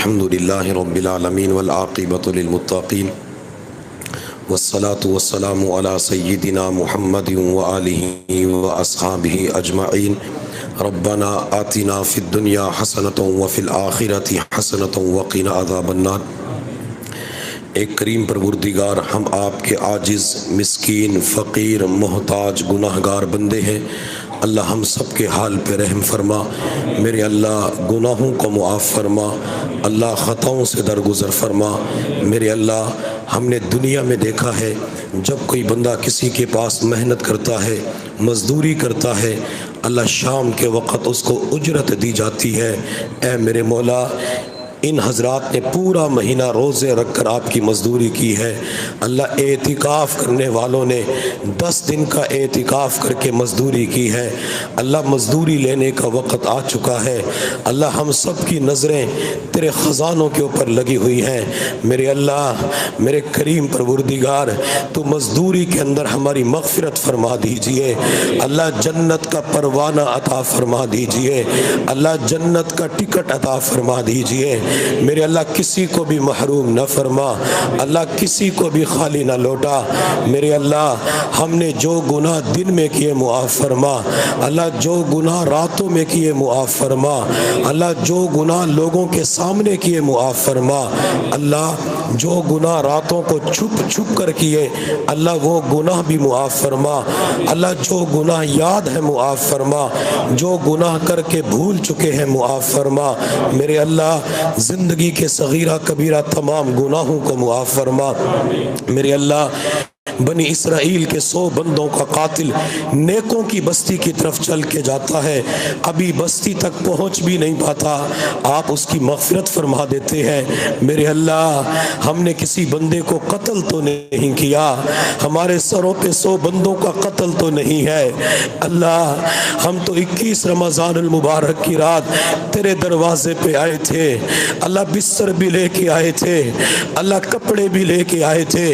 الحمد للہ رب العالمین والعاقبۃ للمتقین والصلاة والسلام علی سیدنا محمد وآلہ واصحابہ اجمعین ربنا آتنا فی الدنیا حسنۃ وفی الآخرۃ حسنۃ وقنا عذاب النار۔ ایک کریم پروردگار، ہم آپ کے عاجز، مسکین، فقیر، محتاج، گناہگار بندے ہیں۔ اللہ ہم سب کے حال پہ رحم فرما، میرے اللہ گناہوں کو معاف فرما، اللہ خطاؤں سے درگزر فرما۔ میرے اللہ ہم نے دنیا میں دیکھا ہے جب کوئی بندہ کسی کے پاس محنت کرتا ہے، مزدوری کرتا ہے، اللہ شام کے وقت اس کو اجرت دی جاتی ہے۔ اے میرے مولا، ان حضرات نے پورا مہینہ روزے رکھ کر آپ کی مزدوری کی ہے۔ اللہ اعتکاف کرنے والوں نے 10 دن کا اعتکاف کر کے مزدوری کی ہے۔ اللہ مزدوری لینے کا وقت آ چکا ہے۔ اللہ ہم سب کی نظریں تیرے خزانوں کے اوپر لگی ہوئی ہیں۔ میرے اللہ، میرے کریم پروردگار، تو مزدوری کے اندر ہماری مغفرت فرما دیجئے۔ اللہ جنت کا پروانہ عطا فرما دیجئے۔ اللہ جنت کا ٹکٹ عطا فرما دیجئے۔ میرے اللہ کسی کو بھی محروم نہ فرما، اللہ کسی کو بھی خالی نہ لوٹا۔ میرے اللہ ہم نے جو گناہ دن میں کیے معاف فرما، اللہ جو گناہ راتوں میں کیے معاف فرما، اللہ جو گناہ لوگوں کے سامنے کیے معاف فرما، اللہ جو گناہ راتوں کو چھپ چھپ کر کیے اللہ وہ گناہ بھی معاف فرما، اللہ جو گناہ یاد ہے معاف فرما، جو گناہ کر کے بھول چکے ہیں معاف فرما۔ میرے اللہ زندگی کے صغیرہ کبیرہ تمام گناہوں کو معاف فرما۔ میرے اللہ بنی اسرائیل کے 100 بندوں کا قاتل نیکوں کی بستی کی طرف چل کے جاتا ہے، ابھی بستی تک پہنچ بھی نہیں پاتا، آپ اس کی مغفرت فرما دیتے ہیں۔ میرے اللہ ہم نے کسی بندے کو قتل تو نہیں کیا، ہمارے سروں پہ 100 بندوں کا قتل تو نہیں ہے۔ اللہ ہم تو 21 رمضان المبارک کی رات تیرے دروازے پہ آئے تھے، اللہ بستر بھی لے کے آئے تھے، اللہ کپڑے بھی لے کے آئے تھے،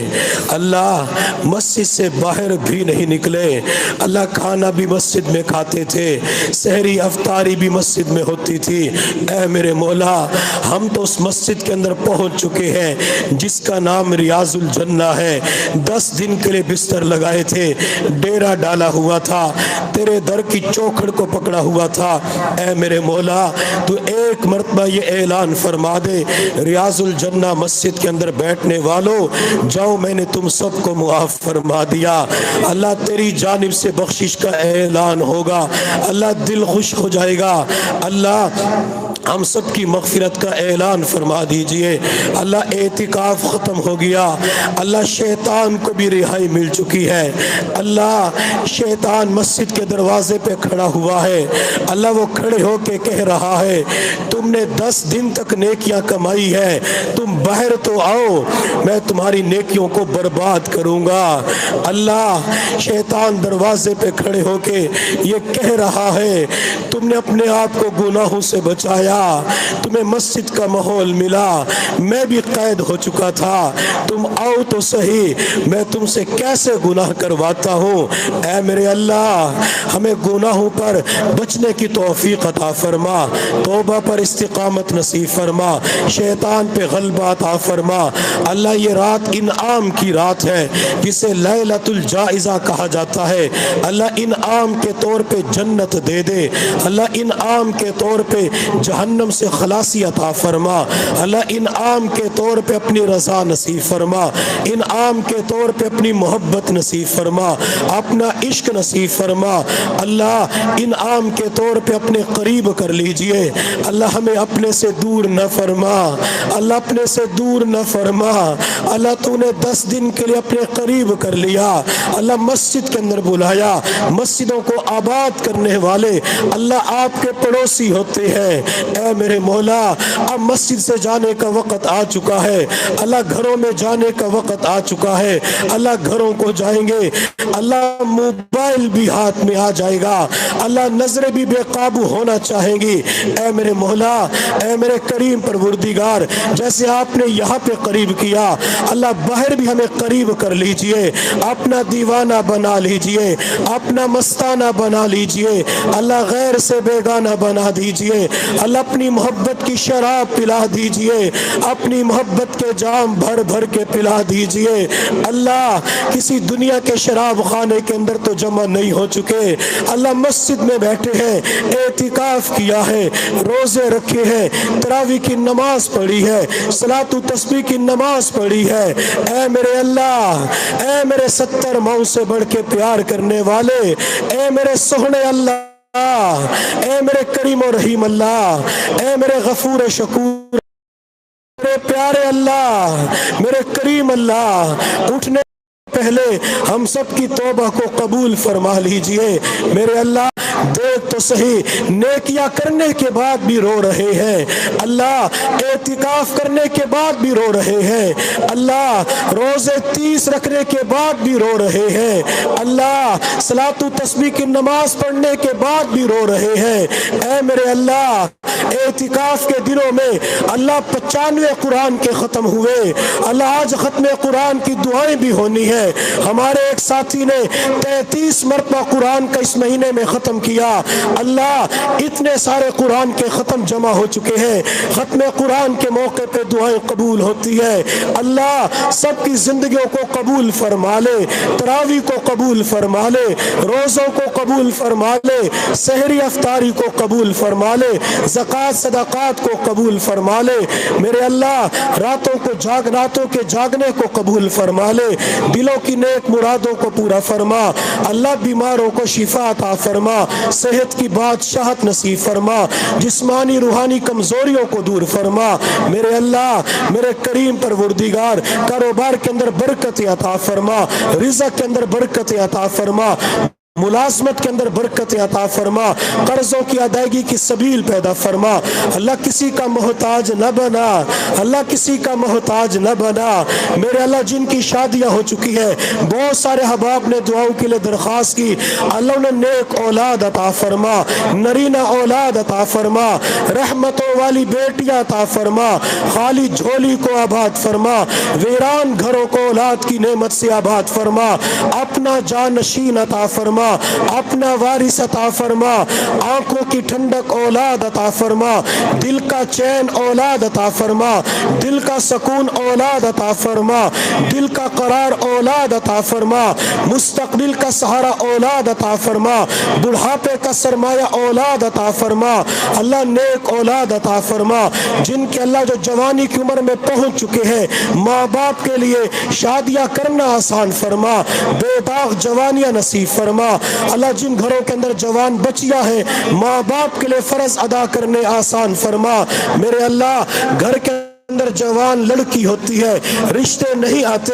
اللہ مسجد سے باہر بھی نہیں نکلے، اللہ کھانا بھی مسجد میں کھاتے تھے، سحری افطاری بھی مسجد میں ہوتی تھی۔ اے میرے مولا، ہم تو اس مسجد کے اندر پہنچ چکے ہیں جس کا نام ریاض الجنہ ہے، 10 دن کے لیے بستر لگائے تھے، ڈیرا ڈالا ہوا تھا، تیرے در کی چوکھڑ کو پکڑا ہوا تھا۔ اے میرے مولا تو ایک مرتبہ یہ اعلان فرما دے، ریاض الجنہ مسجد کے اندر بیٹھنے والوں جاؤ، میں نے تم سب کو معاف فرما دیا۔ اللہ تیری جانب سے بخشش کا اعلان ہوگا، اللہ دل خوش ہو جائے گا۔ اللہ ہم سب کی مغفرت کا اعلان فرما دیجئے۔ اللہ اعتکاف ختم ہو گیا، اللہ شیطان کو بھی رہائی مل چکی ہے۔ اللہ شیطان مسجد کے دروازے پہ کھڑا ہوا ہے، اللہ وہ کھڑے ہو کے کہہ رہا ہے تم نے 10 دن تک نیکیاں کمائی ہے، تم باہر تو آؤ، میں تمہاری نیکیوں کو برباد کروں گا۔ اللہ شیطان دروازے پہ کھڑے ہو کے یہ کہہ رہا ہے تم نے اپنے آپ کو گناہوں سے بچایا، تمہیں مسجد کا ماحول ملا، میں بھی قید ہو چکا تھا، تم آؤ تو صحیح، میں تم سے کیسے گناہ کرواتا ہوں۔ اے میرے اللہ ہمیں گناہوں پر بچنے کی توفیق عطا فرما، توبہ پر استقامت نصیب فرما، شیطان پہ غلبہ عطا فرما۔ اللہ یہ رات انعام کی رات ہے جسے لیلۃ الجائزہ کہا جاتا ہے، اللہ انعام کے طور پہ جنت دے دے، اللہ انعام کے طور پہ جہنم سے خلاصی عطا فرما، اللہ انعام کے طور پہ اپنی رضا نصیب فرما، انعام کے طور پہ اپنی محبت نصیب فرما، اپنا عشق نصیب فرما۔ اللہ انعام کے طور پہ اپنے قریب کر لیجئے، اللہ ہمیں اپنے سے دور نہ فرما، اللہ اپنے سے دور نہ فرما۔ اللہ تو نے 10 دن کے لیے اپنے قریب کر لیا، اللہ مسجد کے اندر بلایا، مسجدوں کو آباد کرنے والے اللہ آپ کے پڑوسی ہوتے ہیں۔ اے میرے مولا اب مسجد سے جانے کا وقت آ چکا ہے، اللہ گھروں میں جانے کا وقت آ چکا ہے، اللہ گھروں کو جائیں گے، اللہ موبائل بھی ہاتھ میں آ جائے گا، اللہ نظریں بھی بے قابو ہونا چاہیں گی۔ اے میرے مولا، اے میرے کریم پروردگار، جیسے آپ نے یہاں پہ قریب کیا اللہ باہر بھی ہمیں قریب کر لیجئے، اپنا دیوانہ بنا لیجئے، اپنا مستانہ بنا لیجئے، اللہ غیر سے بیگانہ بنا دیجئے، اللہ اللہ اپنی محبت کی شراب پلا دیجئے، اپنی محبت کے جام بھر بھر کے پلا دیجئے۔ اللہ کسی دنیا کے شراب خانے کے اندر تو جمع نہیں ہو چکے، اللہ مسجد میں بیٹھے ہیں، اعتکاف کیا ہے، روزے رکھے ہیں، تراویح کی نماز پڑھی ہے، صلاۃ و تسبیح کی نماز پڑھی ہے۔ اے میرے اللہ، اے میرے 70 ماؤں سے بڑھ کے پیار کرنے والے، اے میرے سہنے اللہ، اے میرے کریم و رحیم اللہ، اے میرے غفور شکور، میرے پیارے اللہ، میرے کریم اللہ، اٹھنے پہلے ہم سب کی توبہ کو قبول فرما لیجئے۔ میرے اللہ دیکھ تو صحیح، نیکیاں کرنے کے بعد بھی رو رہے ہیں، اللہ اعتکاف کرنے کے بعد بھی رو رہے ہیں، اللہ روزے 30 رکھنے کے بعد بھی رو رہے ہیں، اللہ صلاۃ و تسبیح کی نماز پڑھنے کے بعد بھی رو رہے ہیں۔ اے میرے اللہ اعتکاف کے دنوں میں اللہ 95 قرآن کے ختم ہوئے، اللہ آج ختم قرآن کی دعائیں بھی ہونی ہے۔ ہمارے ایک ساتھی نے 33 مرتبہ قرآن کا اس مہینے میں ختم کیا، اللہ اتنے سارے قرآن کے ختم جمع ہو چکے ہیں، ختم قرآن کے موقع پہ دعائیں قبول ہوتی ہے۔ اللہ سب کی زندگیوں کو قبول فرما لے، تراویح کو قبول فرما لے، روزوں کو قبول فرما لے، سحری افطاری کو قبول فرما لے، زکوٰۃ صدقات کو قبول فرما لے۔ میرے اللہ راتوں کے جاگنے کو قبول فرما لے، دلوں کی نیک مرادوں کو پورا فرما، اللہ بیماروں کو شفا عطا فرما، صحت کی بادشاہت نصیب فرما، جسمانی روحانی کمزوریوں کو دور فرما۔ میرے اللہ میرے کریم پروردگار کاروبار کے اندر برکت عطا فرما، رزق کے اندر برکت عطا فرما، ملازمت کے اندر برکت عطا فرما، قرضوں کی ادائیگی کی سبیل پیدا فرما۔ اللہ کسی کا محتاج نہ بنا، اللہ کسی کا محتاج نہ بنا۔ میرے اللہ جن کی شادیاں ہو چکی ہے، بہت سارے احباب نے دعاؤں کے لیے درخواست کی، اللہ انہیں نیک اولاد عطا فرما، نرینہ اولاد عطا فرما، رحمتوں والی بیٹیاں عطا فرما، خالی جھولی کو آباد فرما، ویران گھروں کو اولاد کی نعمت سے آباد فرما، اپنا جانشین عطا فرما، اپنا وارث عطا فرما، آنکھوں کی ٹھنڈک اولاد عطا فرما، دل کا چین اولاد عطا فرما، دل کا سکون اولاد عطا فرما، دل کا قرار اولاد عطا فرما، مستقبل کا سہارا اولاد عطا فرما، بڑھاپے کا سرمایہ اولاد عطا فرما، اللہ نیک اولاد عطا فرما، جن کے اللہ جو جوانی کی عمر میں پہنچ چکے ہیں، ماں باپ کے لیے شادیاں کرنا آسان فرما، بے داغ جوانیاں نصیب فرما۔ اللہ جن گھروں کے اندر جوان بچیاں ہیں، ماں باپ کے لیے فرض ادا کرنے آسان فرما۔ میرے اللہ گھر کے اندر جوان لڑکی ہوتی ہے، رشتے نہیں آتے،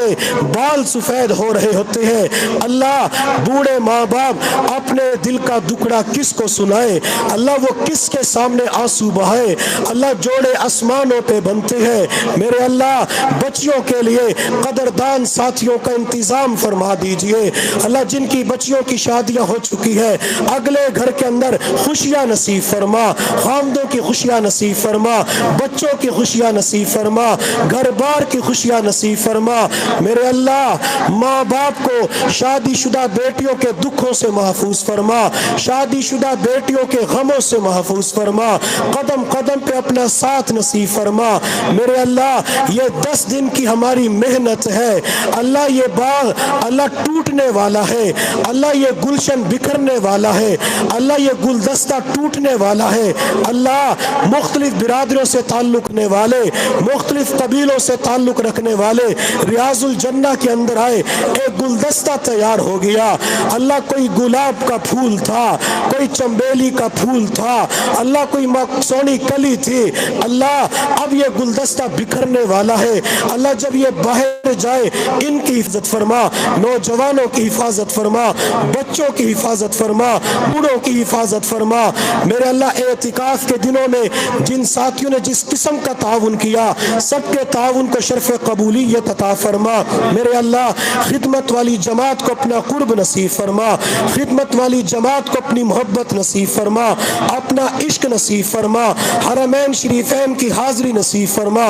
بال سفید ہو رہے ہوتے ہیں، اللہ بوڑھے ماں باپ اپنے دل کا دکڑا کس کو سنائے، اللہ وہ کس کے سامنے آنسو بہائے، اللہ جوڑے آسمانوں پہ بنتے ہیں۔ میرے اللہ بچیوں کے لیے قدردان ساتھیوں کا انتظام فرما دیجئے، اللہ جن کی بچیوں کی شادیاں ہو چکی ہے، اگلے گھر کے اندر خوشیاں نصیب فرما، خامدوں کی خوشیاں نصیب فرما، بچوں کی خوشیاں نصیب فرما، گھر بار کی خوشیاں نصیب فرما۔ میرے اللہ ماں باپ کو شادی شدہ بیٹیوں کے دکھوں سے محفوظ فرما، شادی شدہ بیٹیوں کے غموں سے محفوظ فرما، قدم قدم پہ اپنا ساتھ نصیب فرما۔ میرے اللہ یہ 10 دن کی ہماری محنت ہے، اللہ یہ باغ اللہ ٹوٹنے والا ہے، اللہ یہ گلشن بکھرنے والا ہے، اللہ یہ گلدستہ ٹوٹنے والا ہے، اللہ مختلف برادریوں سے تعلق رکھنے والے، مختلف قبیلوں سے تعلق رکھنے والے ریاض الجنہ کے اندر آئے، ایک گلدستہ تیار ہو گیا، اللہ کوئی گلاب کا پھول تھا، کوئی چمبیلی کا پھول تھا، اللہ کوئی سونی کلی تھی، اللہ اب یہ گلدستہ بکھرنے والا ہے، اللہ جب یہ باہر جائے ان کی حفاظت فرما، نوجوانوں کی حفاظت فرما، بچوں کی حفاظت فرما، بوڑھوں کی حفاظت فرما۔ میرے اللہ اعتکاف کے دنوں میں جن ساتھیوں نے جس قسم کا تعاون کیا، سب کے تعاون کو شرف قبولیت عطا فرما میرے اللہ، خدمت والی جماعت کو اپنا قرب نصیب فرما، خدمت والی جماعت کو اپنی محبت نصیب فرما، اپنا عشق نصیب فرما، حرمین شریفین کی حاضری نصیب فرما،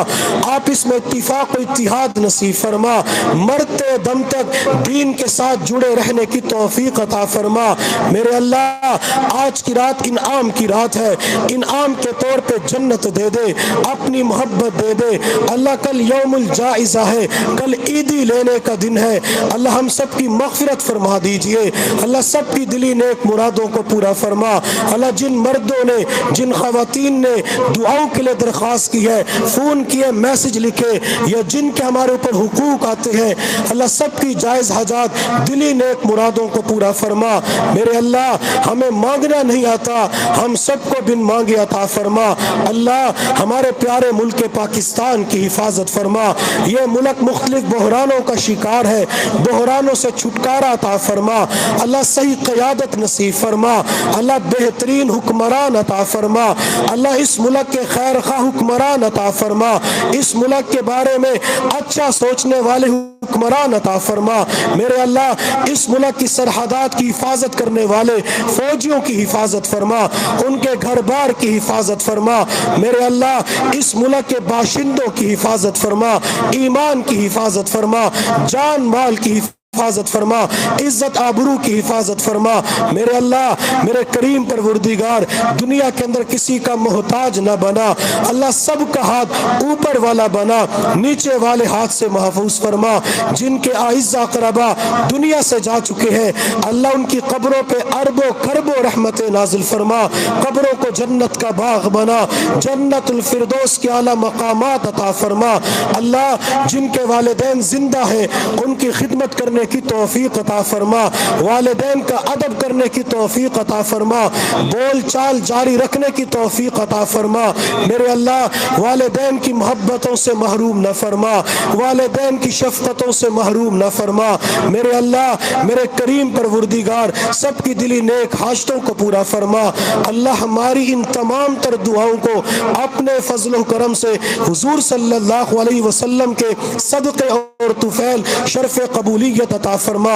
آپس میں اتفاق و اتحاد نصیب فرما، مرتے دم تک دین کے ساتھ جڑے رہنے کی توفیق عطا فرما میرے اللہ۔ آج کی رات انعام کی رات ہے، انعام کے طور پہ جنت دے دے، اپنی محبت دے دے اللہ۔ کل یوم الجائزہ ہے، کل عیدی لینے کا دن ہے اللہ، ہم سب کی مغفرت فرما دیجئے اللہ، سب کی دلی نیک مرادوں کو پورا فرما اللہ۔ جن مردوں نے، جن خواتین نے دعاؤں کے لیے درخواست کی ہے، فون کیے، میسج لکھے، یا جن کے ہمارے اوپر حقوق آتے ہیں اللہ، سب کی جائز حاجات، دلی نیک مرادوں کو پورا فرما میرے اللہ۔ ہمیں مانگنا نہیں آتا، ہم سب کو بن مانگے عطا فرما اللہ۔ ہمارے پیارے ملک پاکستان کی حفاظت فرما، یہ ملک مختلف بحرانوں کا شکار ہے، بحرانوں سے چھٹکارا عطا فرما اللہ۔ صحیح قیادت نصیب فرما اللہ، بہترین حکمران عطا فرما اللہ، اس ملک کے خیر خواہ حکمران عطا فرما، اس ملک کے بارے میں اچھا سوچنے والے حکمران عطا فرما میرے اللہ۔ اس ملک کی سرحدات کی حفاظت کرنے والے فوجیوں کی حفاظت فرما، ان کے گھر بار کی حفاظت فرما میرے اللہ۔ اس ملک کے باشندوں کی حفاظت فرما، ایمان کی حفاظت فرما، جان مال کی حفاظت فرما، عزت آبرو کی حفاظت فرما میرے اللہ۔ میرے کریم پروردگار، دنیا کے اندر کسی کا محتاج نہ بنا اللہ، سب کا ہاتھ اوپر والا بنا، نیچے والے ہاتھ سے محفوظ فرما۔ جن کے اعزاء اقربا دنیا سے جا چکے ہیں اللہ، ان کی قبروں پہ اربوں کھربوں رحمتیں نازل فرما، قبروں کو جنت کا باغ بنا، جنت الفردوس کے اعلیٰ مقامات عطا فرما اللہ۔ جن کے والدین زندہ ہیں ان کی خدمت کرنے کی توفیق عطا فرما، والدین کا ادب کرنے کی توفیق عطا فرما، بول چال جاری رکھنے کی توفیق عطا فرما میرے اللہ۔ والدین کی محبتوں سے محروم نہ فرما، والدین کی شفقتوں سے محروم نہ فرما میرے اللہ۔ میرے کریم پروردگار، سب کی دلی نیک حاجتوں کو پورا فرما اللہ۔ ہماری ان تمام تر دعاؤں کو اپنے فضل و کرم سے حضور صلی اللہ علیہ وسلم کے صدقے اور طفیل شرف قبولیت عطا فرما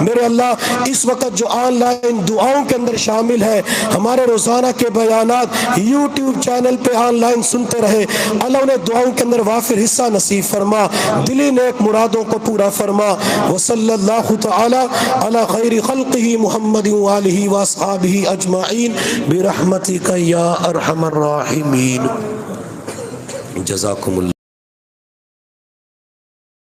میرے اللہ۔ اس وقت جو آن لائن دعاؤں کے اندر شامل ہے، ہمارے روزانہ کے بیانات یوٹیوب چینل پہ آن لائن سنتے رہے اللہ، انہیں دعاؤں کے اندر وافر حصہ نصیب فرما، دلی نیک مرادوں کو پورا فرما۔ وصلی اللہ تعالی علی خیر خلقہ محمد وآلہ واصحابہ اجمعین برحمتک یا ارحم الراحمین۔ جزاکم اللہ۔